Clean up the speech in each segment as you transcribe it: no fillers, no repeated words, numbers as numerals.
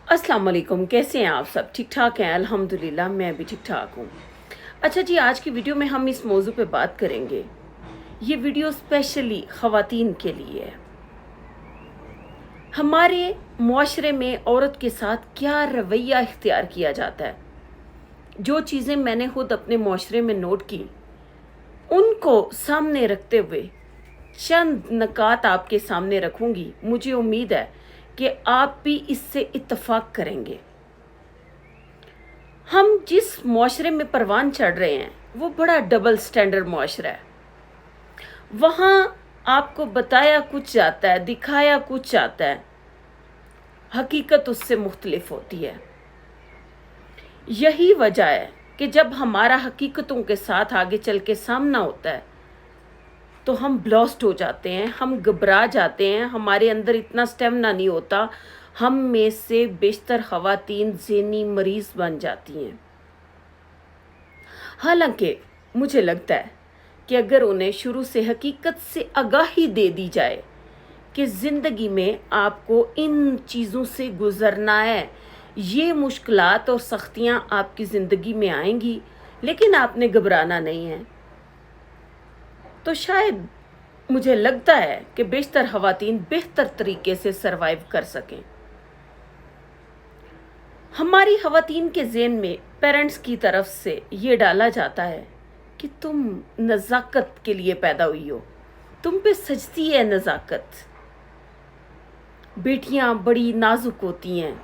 अस्सलाम वालेकुम, कैसे हैं आप सब? ठीक ठाक हैं? अल्हम्दुलिल्लाह मैं भी ठीक ठाक हूँ। अच्छा जी, आज की वीडियो में हम इस मौजू पे बात करेंगे। ये वीडियो स्पेशली ख़वातीन के लिए है। हमारे मुआशरे में औरत के साथ क्या रवैया इख्तियार किया जाता है। जो चीज़ें मैंने खुद अपने मुआशरे में नोट की, उनको सामने रखते हुए चंद नकात आपके सामने रखूंगी। मुझे उम्मीद है कि आप भी इससे इत्तफाक करेंगे। हम जिस मुआशरे में परवान चढ़ रहे हैं वो बड़ा डबल स्टैंडर्ड मुआशरा है। वहाँ आपको बताया कुछ जाता है, दिखाया कुछ जाता है, हकीकत उससे मुख्तलिफ होती है। यही वजह है कि जब हमारा हकीकतों के साथ आगे चल के सामना होता है तो हम ब्लॉस्ट हो जाते हैं, हम घबरा जाते हैं, हमारे अंदर इतना स्टेमिना नहीं होता। हम में से बेशतर ख़वातीन ज़हनी मरीज़ बन जाती हैं। हालांकि मुझे लगता है कि अगर उन्हें शुरू से हकीकत से आगाही दे दी जाए कि ज़िंदगी में आपको इन चीज़ों से गुज़रना है, ये मुश्किलात और सख्तियाँ आपकी ज़िंदगी में आएंगी, लेकिन आपने घबराना नहीं है, तो शायद मुझे लगता है कि बेशतर ख़वातीन बेहतर तरीके से सरवाइव कर सकें। हमारी ख़वातीन के ज़हन में पेरेंट्स की तरफ से ये डाला जाता है कि तुम नज़ाकत के लिए पैदा हुई हो, तुम पे सजती है नज़ाकत। बेटियां बड़ी नाजुक होती हैं,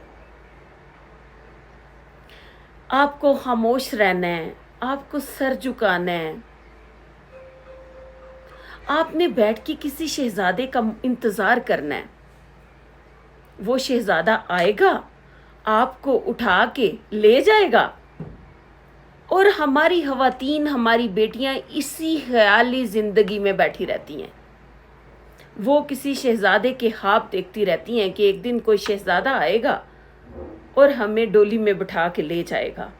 आपको खामोश रहना है, आपको सर झुकाना है, आपने बैठ के किसी शहजादे का इंतज़ार करना है। वो शहजादा आएगा, आपको उठा के ले जाएगा। और हमारी ख़वातीन, हमारी बेटियां इसी ख्याली ज़िंदगी में बैठी रहती हैं। वो किसी शहजादे के ख्वाब देखती रहती हैं कि एक दिन कोई शहजादा आएगा और हमें डोली में बिठा के ले जाएगा।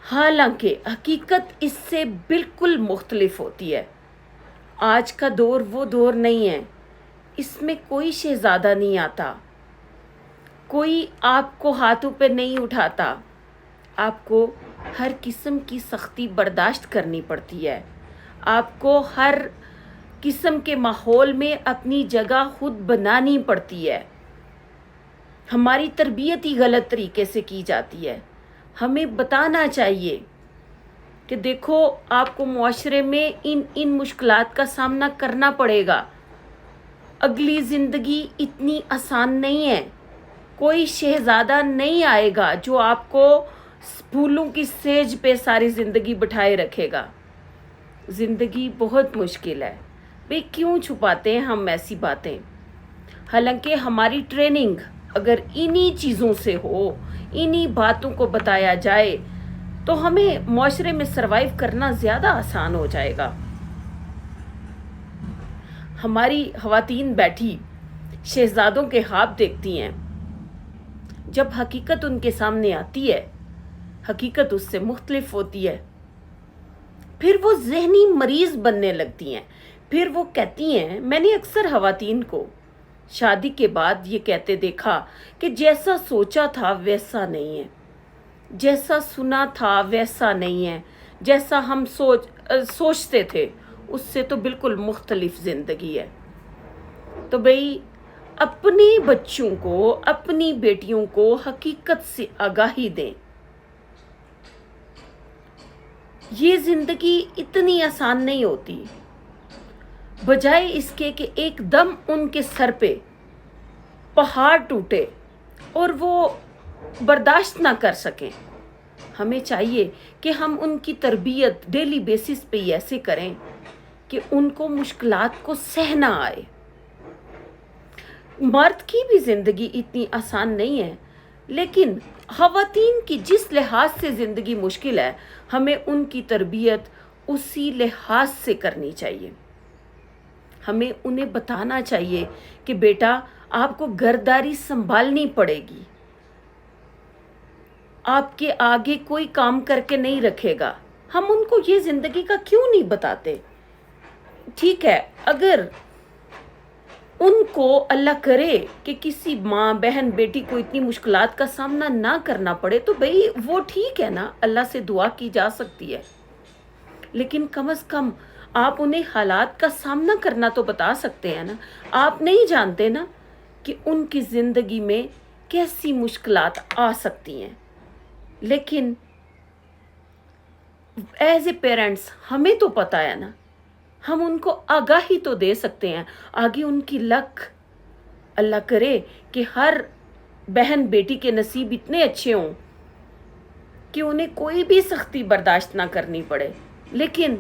हालांकि हकीकत इससे बिल्कुल मुख्तलिफ होती है। आज का दौर वो दौर नहीं है, इसमें कोई शहजादा नहीं आता, कोई आपको हाथों पे नहीं उठाता। आपको हर किस्म की सख्ती बर्दाश्त करनी पड़ती है। आपको हर किस्म के माहौल में अपनी जगह खुद बनानी पड़ती है। हमारी तरबियत ही गलत तरीके से की जाती है। हमें बताना चाहिए कि देखो, आपको मुआशरे में इन मुश्किलात का सामना करना पड़ेगा। अगली ज़िंदगी इतनी आसान नहीं है। कोई शहजादा नहीं आएगा जो आपको फूलों की सेज पे सारी ज़िंदगी बिठाए रखेगा। ज़िंदगी बहुत मुश्किल है। भाई क्यों छुपाते हैं हम ऐसी बातें? हालांकि हमारी ट्रेनिंग अगर इन्हीं चीज़ों से हो, इन्हीं बातों को बताया जाए, तो हमें मुआशरे में सरवाइव करना ज़्यादा आसान हो जाएगा। हमारी ख़वातीन बैठी शहजादों के ख्वाब देखती हैं। जब हकीकत उनके सामने आती है, हकीकत उससे मुख्तलिफ होती है। फिर वो ज़हनी मरीज़ बनने लगती हैं। फिर वो कहती हैं, मैंने अक्सर ख़वातीन को शादी के बाद ये कहते देखा कि जैसा सोचा था वैसा नहीं है, जैसा सुना था वैसा नहीं है, जैसा हम सोचते थे उससे तो बिल्कुल मुख्तलिफ ज़िंदगी है। तो भाई अपने बच्चों को, अपनी बेटियों को हकीकत से आगाही दें। ये ज़िंदगी इतनी आसान नहीं होती। बजाय इसके कि एकदम उनके सर पे पहाड़ टूटे और वो बर्दाश्त ना कर सकें, हमें चाहिए कि हम उनकी तरबियत डेली बेसिस पे ऐसे करें कि उनको मुश्किलात को सहना आए। मर्द की भी ज़िंदगी इतनी आसान नहीं है, लेकिन ख़वातीन की जिस लिहाज से ज़िंदगी मुश्किल है, हमें उनकी तरबियत उसी लिहाज से करनी चाहिए। हमें उन्हें बताना चाहिए कि बेटा आपको घरदारी संभालनी पड़ेगी, आपके आगे कोई काम करके नहीं रखेगा। हम उनको ये ज़िंदगी का क्यों नहीं बताते? ठीक है, अगर ان کو اللہ کرے کہ کسی ماں بہن بیٹی کو اتنی مشکلات کا سامنا نہ کرنا پڑے تو بھئی وہ ٹھیک ہے نا، اللہ سے دعا کی جا سکتی ہے، لیکن کم از کم آپ انہیں حالات کا سامنا کرنا تو بتا سکتے ہیں نا. آپ نہیں جانتے نا کہ ان کی زندگی میں کیسی مشکلات آ سکتی ہیں، لیکن ایز اے پیرنٹس ہمیں تو پتا ہے نا، ہم ان کو آگاہی تو دے سکتے ہیں. آگے ان کی لک، اللہ کرے کہ ہر بہن بیٹی کے نصیب اتنے اچھے ہوں کہ انہیں کوئی بھی سختی برداشت نہ کرنی پڑے، لیکن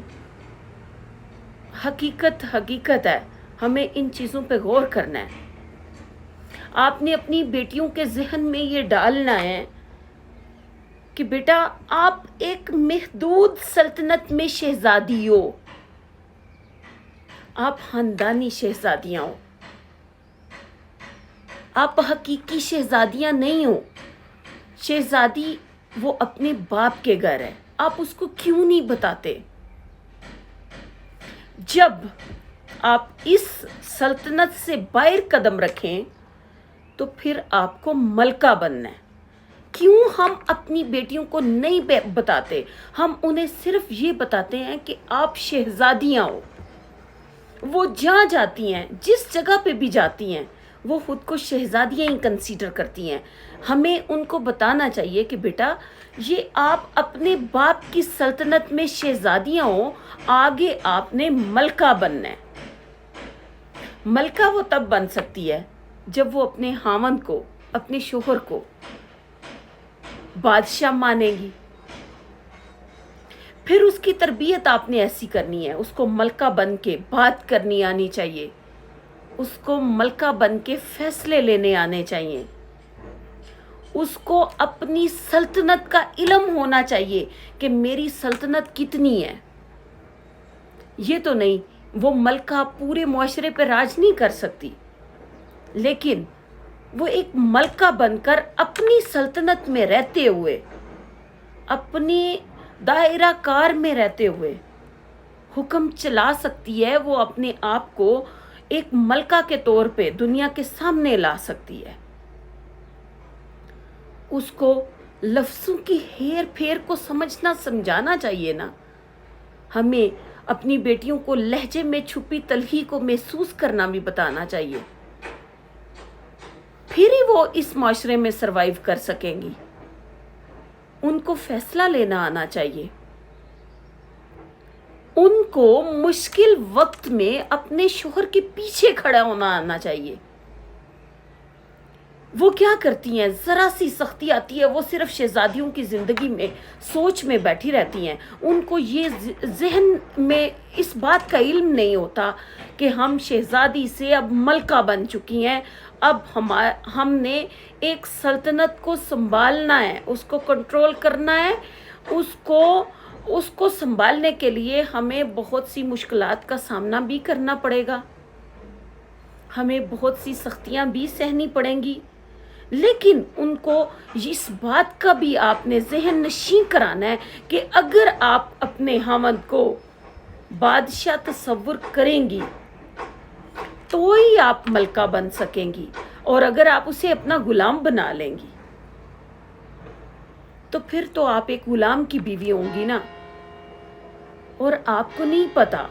حقیقت ہے، ہمیں ان چیزوں پہ غور کرنا ہے. آپ نے اپنی بیٹیوں کے ذہن میں یہ ڈالنا ہے کہ بیٹا آپ ایک محدود سلطنت میں شہزادی ہو، آپ خاندانی شہزادیاں ہو، آپ حقیقی شہزادیاں نہیں ہو. شہزادی وہ اپنے باپ کے گھر ہے، آپ اس کو کیوں نہیں بتاتے؟ جب آپ اس سلطنت سے باہر قدم رکھیں تو پھر آپ کو ملکہ بننا ہے. کیوں ہم اپنی بیٹیوں کو نہیں بتاتے؟ ہم انہیں صرف یہ بتاتے ہیں کہ آپ شہزادیاں ہو. وہ جہاں جاتی ہیں، جس جگہ پہ بھی جاتی ہیں، وہ خود کو شہزادیاں ہی کنسیڈر کرتی ہیں. ہمیں ان کو بتانا چاہیے کہ بیٹا یہ آپ اپنے باپ کی سلطنت میں شہزادیاں ہو، آگے آپ نے ملکہ بننا ہے. ملکہ وہ تب بن سکتی ہے جب وہ اپنے خاوند کو، اپنے شوہر کو بادشاہ مانے گی. پھر اس کی تربیت آپ نے ایسی کرنی ہے، اس کو ملکہ بن کے بات کرنی آنی چاہیے، اس کو ملکہ بن کے فیصلے لینے آنے چاہیے، اس کو اپنی سلطنت کا علم ہونا چاہیے کہ میری سلطنت کتنی ہے. یہ تو نہیں وہ ملکہ پورے معاشرے پہ راج نہیں کر سکتی، لیکن وہ ایک ملکہ بن کر اپنی سلطنت میں رہتے ہوئے، اپنی دائرہ کار میں رہتے ہوئے حکم چلا سکتی ہے. وہ اپنے آپ کو ایک ملکہ کے طور پہ دنیا کے سامنے لا سکتی ہے. اس کو لفظوں کی ہیر پھیر کو سمجھانا چاہیے نا. ہمیں اپنی بیٹیوں کو لہجے میں چھپی تلخی کو محسوس کرنا بھی بتانا چاہیے، پھر ہی وہ اس معاشرے میں سروائیو کر سکیں گی. ان کو فیصلہ لینا آنا چاہیے، ان کو مشکل وقت میں اپنے شوہر کے پیچھے کھڑا ہونا آنا چاہیے. وہ کیا کرتی ہیں، ذرا سی سختی آتی ہے وہ صرف شہزادیوں کی زندگی میں سوچ میں بیٹھی رہتی ہیں. ان کو یہ ذہن میں اس بات کا علم نہیں ہوتا کہ ہم شہزادی سے اب ملکہ بن چکی ہیں، اب ہم نے ایک سلطنت کو سنبھالنا ہے، اس کو کنٹرول کرنا ہے. اس کو سنبھالنے کے لیے ہمیں بہت سی مشکلات کا سامنا بھی کرنا پڑے گا، ہمیں بہت سی سختیاں بھی سہنی پڑیں گی. لیکن ان کو اس بات کا بھی آپ نے ذہن نشین کرانا ہے کہ اگر آپ اپنے خاوند کو بادشاہ تصور کریں گی تو ہی آپ ملکہ بن سکیں گی، اور اگر آپ اسے اپنا غلام بنا لیں گی تو پھر تو آپ ایک غلام کی بیوی ہوں گی نا. اور آپ کو نہیں پتا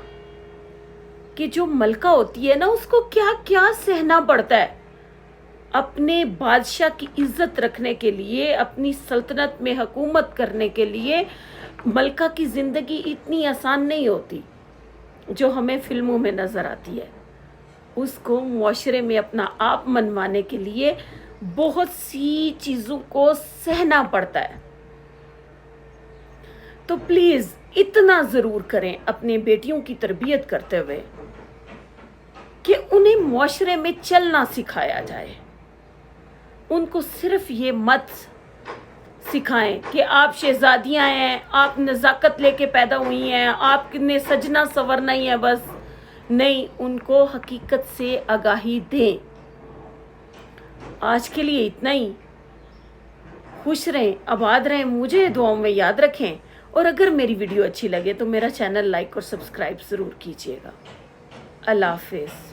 کہ جو ملکہ ہوتی ہے نا اس کو کیا کیا سہنا پڑتا ہے. اپنے بادشاہ کی عزت رکھنے کے لیے، اپنی سلطنت میں حکومت کرنے کے لیے ملکہ کی زندگی اتنی آسان نہیں ہوتی جو ہمیں فلموں میں نظر آتی ہے. اس کو معاشرے میں اپنا آپ منوانے کے لیے بہت سی چیزوں کو سہنا پڑتا ہے. تو پلیز اتنا ضرور کریں اپنے بیٹیوں کی تربیت کرتے ہوئے کہ انہیں معاشرے میں چلنا سکھایا جائے. ان کو صرف یہ مت سکھائیں کہ آپ شہزادیاں ہیں، آپ نزاکت لے کے پیدا ہوئی ہیں، آپ نے سجنا سورنا ہی ہے بس. نہیں، ان کو حقیقت سے آگاہی دیں. آج کے لیے اتنا ہی. خوش رہیں، آباد رہیں، مجھے دعاؤں میں یاد رکھیں، اور اگر میری ویڈیو اچھی لگے تو میرا چینل لائک اور سبسکرائب ضرور کیجیے گا. اللہ حافظ.